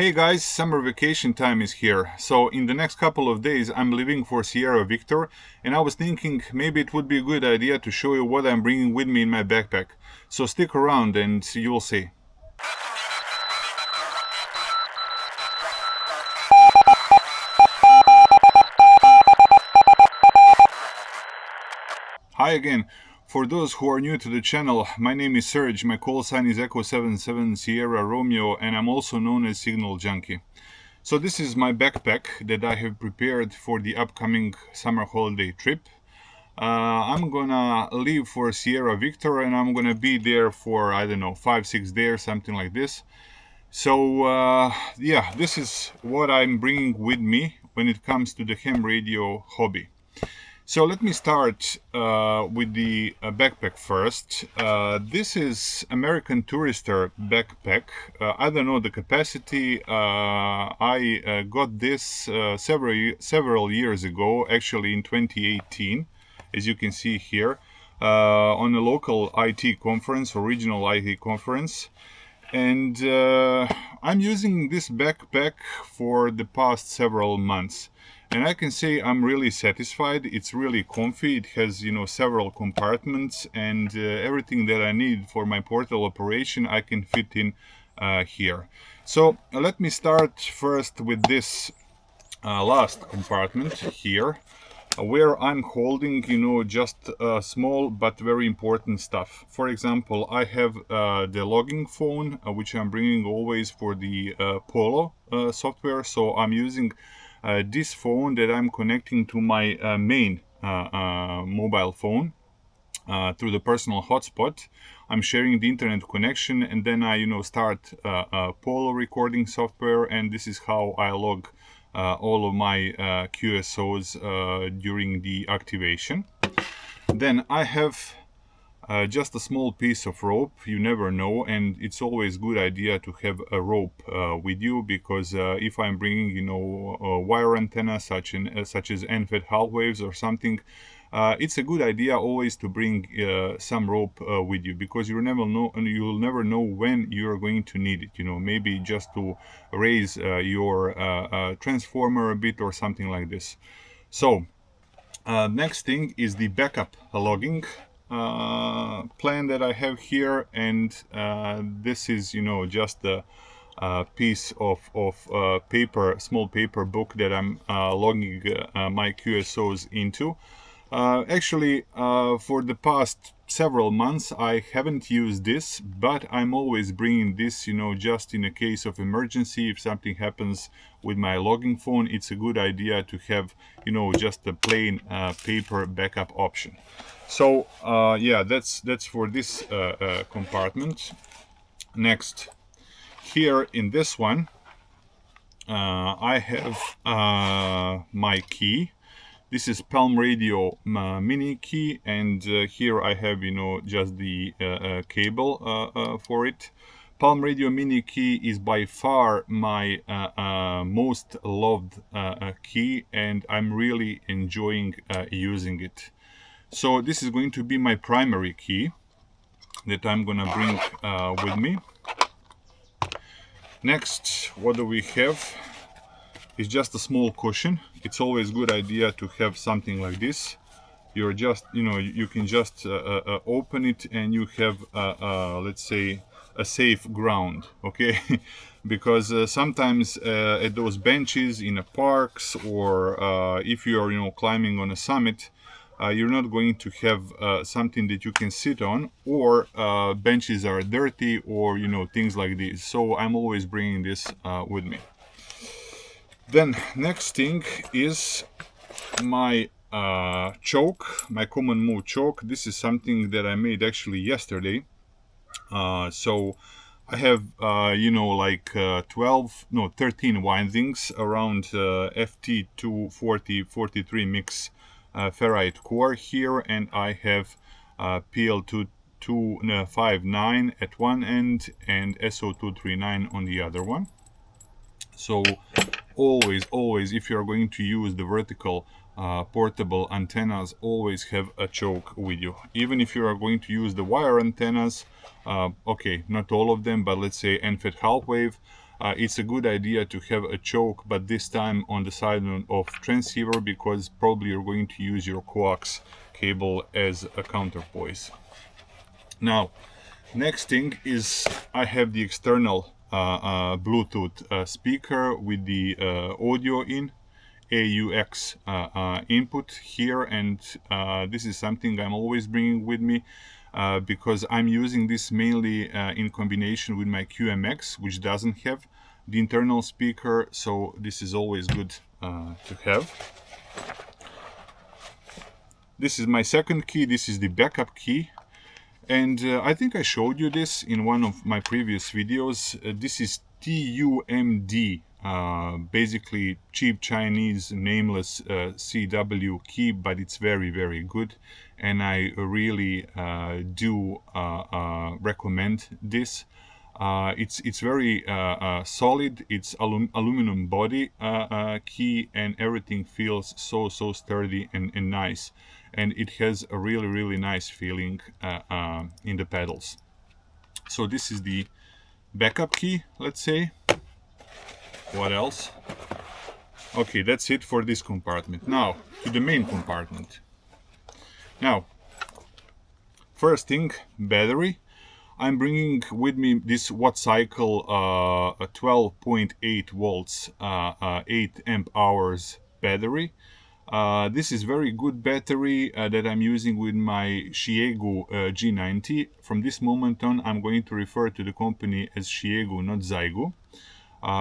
Hey guys, summer vacation time is here. So in the next couple of days I'm leaving for Sierra Victor, and I was thinking maybe it would be a good idea to show you what I'm bringing with me in my backpack. So stick around and you will see. Hi again. For those who are new to the channel, my name is Serge, my call sign is Echo 77 Sierra Romeo, and I'm also known as Signal Junkie. So this is my backpack that I have prepared for the upcoming summer holiday trip. I'm gonna leave for Sierra Victor and I'm gonna be there for, I don't know, 5-6 days, something like this. So yeah, this is what I'm bringing with me when it comes to the ham radio hobby. So let me start with the backpack first. This is American Tourister backpack. I don't know the capacity. I got this several years ago, actually in 2018, as you can see here, on a local IT conference, regional IT conference. And I'm using this backpack for the past several months. And I can say I'm really satisfied. It's really comfy. It has, several compartments, and everything that I need for my portable operation I can fit in here. So let me start first with this last compartment here, where I'm holding, just small but very important stuff. For example, I have the logging phone, which I'm bringing always for the Polo software. So I'm using this phone that I'm connecting to my main mobile phone through the personal hotspot. I'm sharing the internet connection, and then I, start Polo recording software, and this is how I log all of my QSOs during the activation. Then I have just a small piece of rope. You never know, and it's always a good idea to have a rope with you, because if I'm bringing, a wire antenna such as end-fed half waves or something, it's a good idea always to bring some rope with you, because you'll never know when you're going to need it. Maybe just to raise your transformer a bit or something like this. So next thing is the backup logging plan that I have here, and this is just a piece of paper, small paper book that I'm logging my QSOs into. Actually, for the past several months I haven't used this, but I'm always bringing this, just in a case of emergency. If something happens with my logging phone, it's a good idea to have, just a plain paper backup option. So yeah, that's for this compartment. Next, here in this one, I have my key. This is Palm Radio mini key, and here I have, just the cable for it. Palm Radio mini key is by far my most loved key, and I'm really enjoying using it. So this is going to be my primary key that I'm gonna bring with me. Next, what do we have? It's just a small cushion. It's always a good idea to have something like this. You're just, you can just open it, and you have, let's say, a safe ground, okay? Because sometimes at those benches in the parks, or if you are, climbing on a summit, you're not going to have something that you can sit on, or benches are dirty, or, things like this. So I'm always bringing this with me. Then next thing is my choke, my common move choke. This is something that I made actually yesterday. So I have, like 13 windings around FT240-43 mix ferrite core here, and I have PL2259 at one end and SO239 on the other one. So always, if you're going to use the vertical portable antennas, always have a choke with you. Even if you are going to use the wire antennas, okay, not all of them, but let's say end-fed half wave, it's a good idea to have a choke, but this time on the side of transceiver, because probably you're going to use your coax cable as a counterpoise. Now, next thing is I have the external Bluetooth speaker with the audio in, AUX input here, and this is something I'm always bringing with me because I'm using this mainly in combination with my QMX, which doesn't have the internal speaker, so this is always good to have. This is my second key, this is the backup key. And I think I showed you this in one of my previous videos. This is TUMD, basically cheap Chinese nameless CW key, but it's very, very good. And I really do recommend this. It's very solid. It's aluminum body key, and everything feels so sturdy and nice. And it has a really nice feeling in the pedals. So this is the backup key, let's say. What else? Okay, that's it for this compartment. Now to the main compartment. Now, first thing, battery. I'm bringing with me this watt cycle 12.8 volts 8 amp hours battery. This is very good battery that I'm using with my Xiegu G90. From this moment on, I'm going to refer to the company as Xiegu, not Xiegu,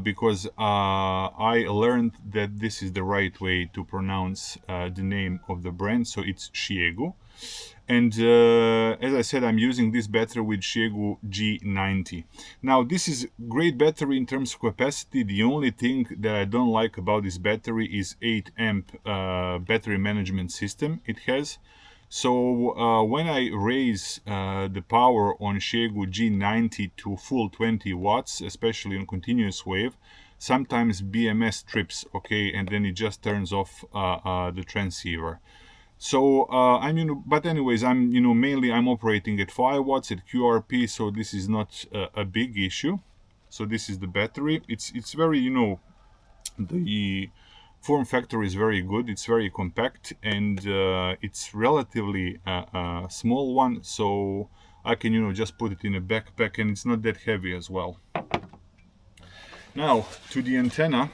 because I learned that this is the right way to pronounce the name of the brand, so it's Xiegu. And as I said, I'm using this battery with Xiegu G90. Now, this is great battery in terms of capacity. The only thing that I don't like about this battery is 8 amp battery management system it has. So when I raise the power on Xiegu G90 to full 20 watts, especially on continuous wave, sometimes BMS trips, okay, and then it just turns off the transceiver. So but anyways, mainly I'm operating at 5 watts at QRP, so this is not a big issue. So this is the battery. It's very, the form factor is very good. It's very compact, and it's relatively a small one, so I can just put it in a backpack, and it's not that heavy as well. Now to the antenna.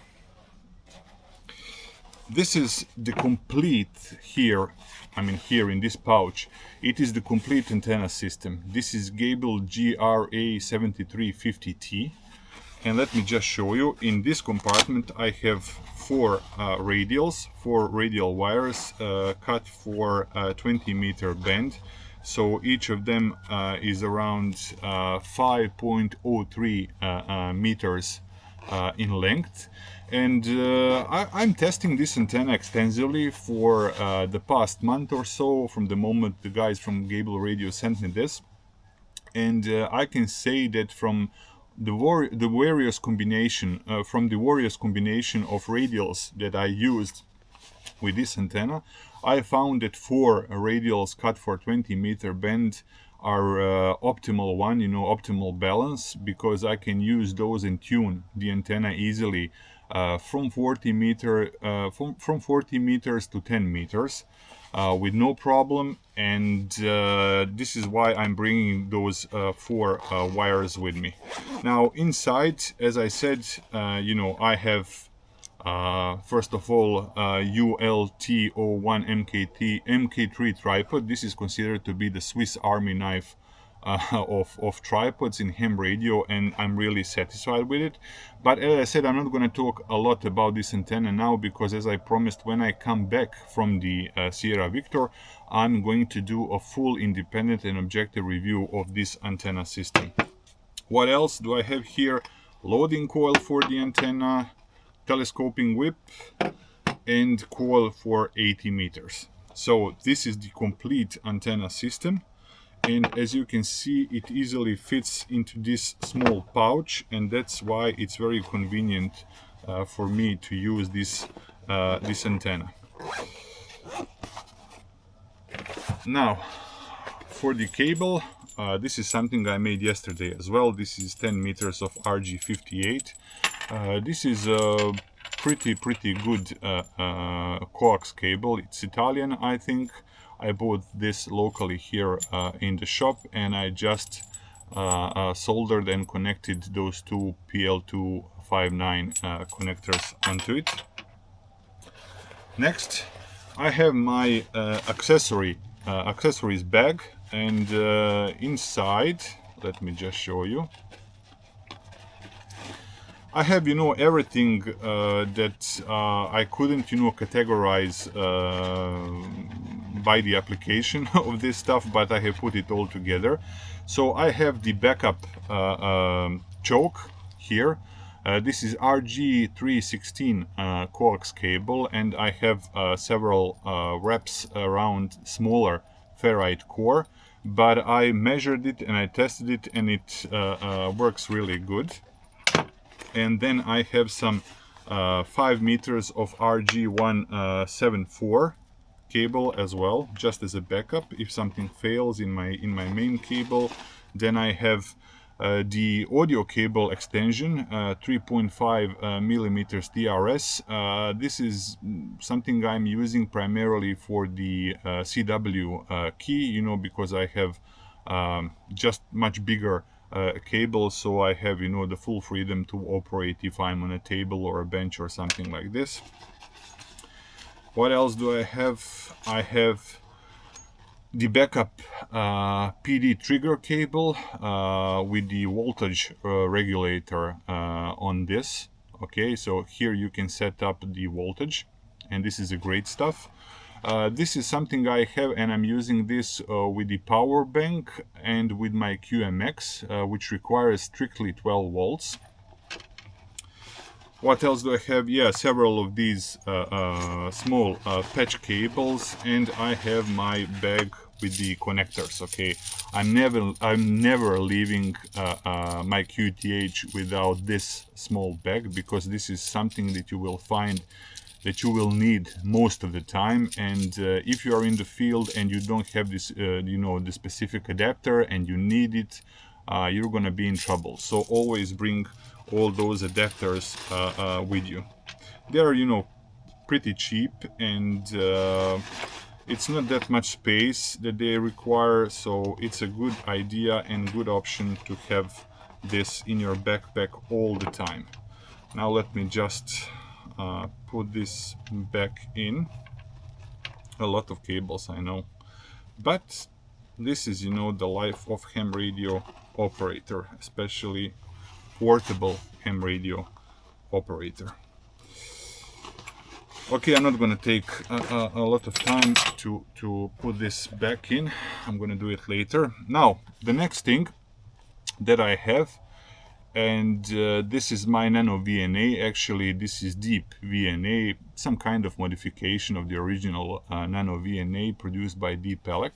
This is the complete here in this pouch. It is the complete antenna system. This is Gable GRA7350T. And let me just show you. In this compartment I have 4 radial wires cut for a 20-meter band. So each of them is around 5.03 meters in length. And I'm testing this antenna extensively for the past month or so, from the moment the guys from Gable Radio sent me this. And I can say that from the various combination of radials that I used with this antenna, I found that 4 radials cut for 20-meter band are optimal one, optimal balance, because I can use those and tune the antenna easily from 40 meters to 10 meters with no problem. And this is why I'm bringing those 4 wires with me. Now inside, as I said, I have first of all ULT01 MK3 tripod. This is considered to be the Swiss Army knife of tripods in ham radio, and I'm really satisfied with it. But as I said, I'm not going to talk a lot about this antenna now, because as I promised, when I come back from the Sierra Victor, I'm going to do a full independent and objective review of this antenna system. What else do I have here? Loading coil for the antenna, telescoping whip, and coil for 80 meters. So this is the complete antenna system. And as you can see, it easily fits into this small pouch, and that's why it's very convenient for me to use this antenna. Now for the cable, This is something I made yesterday as well. This is 10 meters of RG58. This is a pretty good coax cable. It's Italian, I think. I bought this locally here in the shop, and I just soldered and connected those two PL259 connectors onto it. Next, I have my accessories bag, and inside, let me just show you, I have, you know, everything that I couldn't, you know, categorize by the application of this stuff, but I have put it all together. So I have the backup choke here. This is RG316 coax cable, and I have several wraps around smaller ferrite core, but I measured it and I tested it, and it works really good. And then I have some 5 meters of RG174 cable as well, just as a backup if something fails in my main cable. Then I have the audio cable extension, 3.5 millimeters DRS. This is something I'm using primarily for the CW key, you know, because I have just much bigger cable, so I have, you know, the full freedom to operate if I'm on a table or a bench or something like this. What else do I have? I have the backup PD trigger cable with the voltage regulator on this. Okay, so here you can set up the voltage, and this is a great stuff. This is something I have, and I'm using this with the power bank and with my QMX, which requires strictly 12 volts. What else do I have? Yeah, several of these small patch cables, and I have my bag with the connectors. Okay, I'm never leaving my QTH without this small bag, because this is something that you will find that you will need most of the time. And if you are in the field and you don't have this, you know, the specific adapter, and you need it, you're gonna be in trouble. So always bring all those adapters with you. They are, you know, pretty cheap, and it's not that much space that they require, so it's a good idea and good option to have this in your backpack all the time. Now let me just put this back in. A lot of cables, I know, but this is, you know, the life of ham radio operator, especially portable ham radio operator. Okay, I'm not going to take a lot of time to put this back in. I'm going to do it later. Now, the next thing that I have, and this is my nano VNA. Actually, this is deep VNA, some kind of modification of the original nano VNA produced by Deep Elec.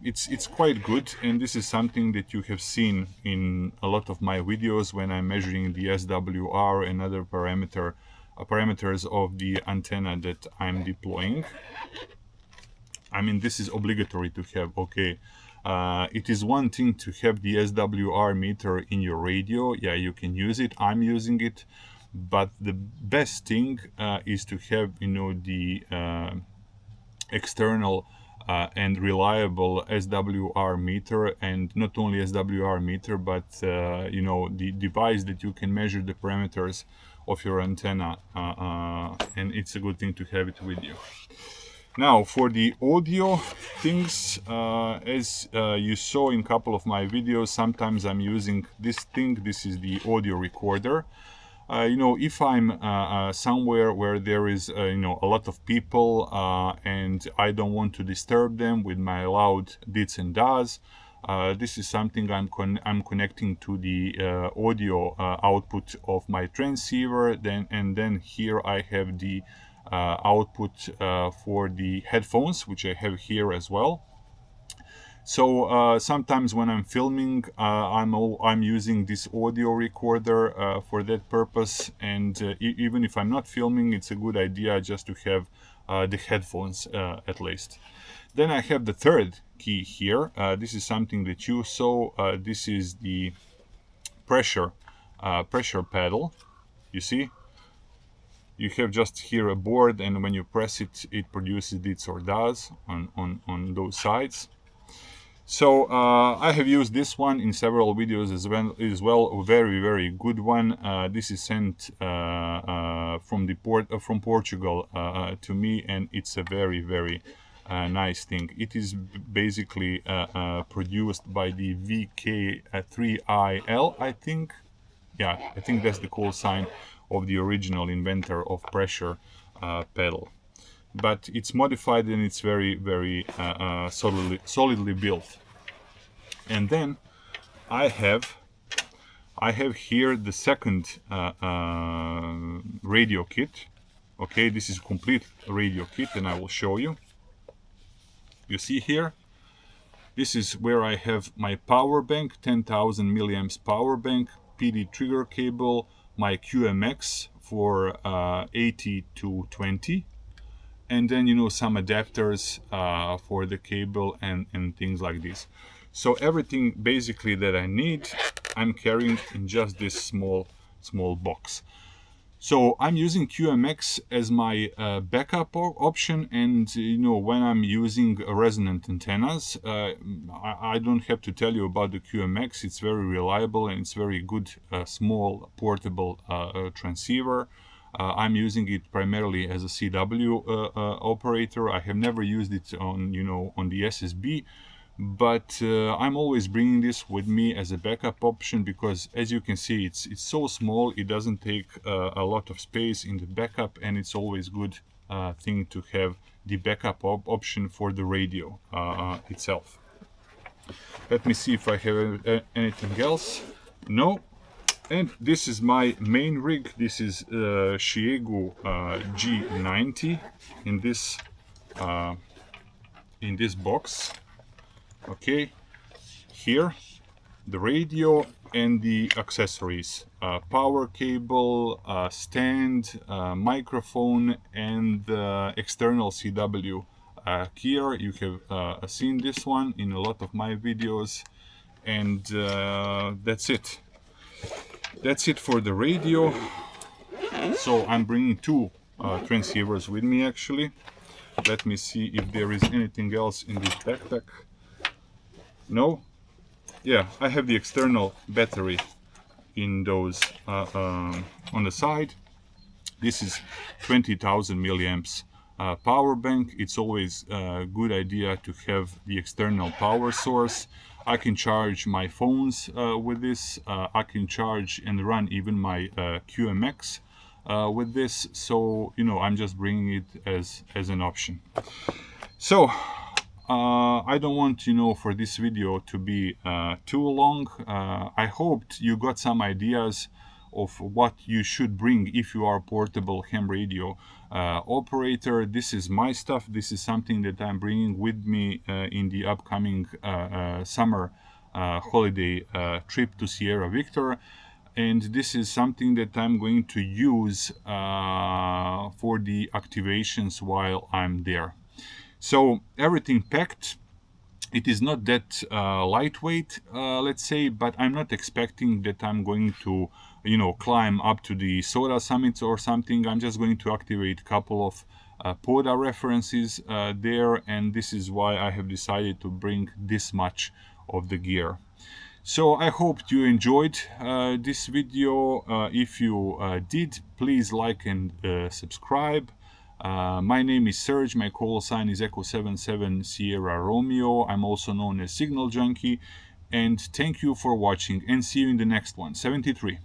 It's quite good, and this is something that you have seen in a lot of my videos when I'm measuring the SWR and other parameters of the antenna that I'm deploying. I mean, this is obligatory to have. Okay, it is one thing to have the SWR meter in your radio. Yeah, you can use it. I'm using it, but the best thing is to have, you know, the external and reliable SWR meter, and not only SWR meter, but you know, the device that you can measure the parameters of your antenna, and it's a good thing to have it with you. Now, for the audio things, as you saw in a couple of my videos, sometimes I'm using this thing. This is the audio recorder. You know, if I'm somewhere where there is, you know, a lot of people, and I don't want to disturb them with my loud dits and das, this is something I'm connecting to the audio output of my transceiver. Then here I have the output for the headphones, which I have here as well. So sometimes when I'm filming, I'm using this audio recorder for that purpose, and even if I'm not filming, it's a good idea just to have the headphones at least. Then I have the third key here. This is something that you saw. This is the pressure pedal. You see, you have just here a board, and when you press it, it produces this or does on those sides. So I have used this one in several videos as well. A very good one. This is sent from Portugal to me, and it's a very nice thing. It is basically produced by the VK3IL, I think. Yeah, I think that's the call sign of the original inventor of pressure pedal. But it's modified, and it's very solidly built. And then I have here the second radio kit. Okay, this is a complete radio kit, and I will show you. You see here, this is where I have my power bank, 10,000 milliamps power bank, PD trigger cable, my QMX for 80 to 20, and then, you know, some adapters for the cable and things like this. So everything basically that I need, I'm carrying in just this small box. So I'm using QMX as my backup option, and you know, when I'm using resonant antennas, I don't have to tell you about the QMX. It's very reliable, and it's very good small portable transceiver. I'm using it primarily as a CW operator. I have never used it on, you know, on the SSB. But I'm always bringing this with me as a backup option, because as you can see, it's so small, it doesn't take a lot of space in the backup, and it's always good thing to have the backup option for the radio itself. Let me see if I have anything else. No. And this is my main rig. This is Shiegu G90 in this box. Okay, here the radio and the accessories, power cable, stand, microphone, and external CW. Here you have seen this one in a lot of my videos, and that's it. That's it for the radio. So I'm bringing two transceivers with me actually. Let me see if there is anything else in this backpack. No? Yeah, I have the external battery in those on the side. This is 20,000 milliamps power bank. It's always a good idea to have the external power source. I can charge my phones with this. I can charge and run even my QMX with this. So, you know, I'm just bringing it as an option. So I don't want, you know, for this video to be too long. I hoped you got some ideas of what you should bring if you are a portable ham radio operator. This is my stuff. This is something that I'm bringing with me in the upcoming summer holiday trip to Sierra Victor. And this is something that I'm going to use for the activations while I'm there. So everything packed. It is not that lightweight, let's say, but I'm not expecting that I'm going to, you know, climb up to the SOTA summits or something. I'm just going to activate a couple of pota references there, and this is why I have decided to bring this much of the gear. So I hope you enjoyed this video. If you did, please like and subscribe. My name is Serge, my call sign is Echo 77 Sierra Romeo. I'm also known as Signal Junkie, and thank you for watching, and see you in the next one. 73.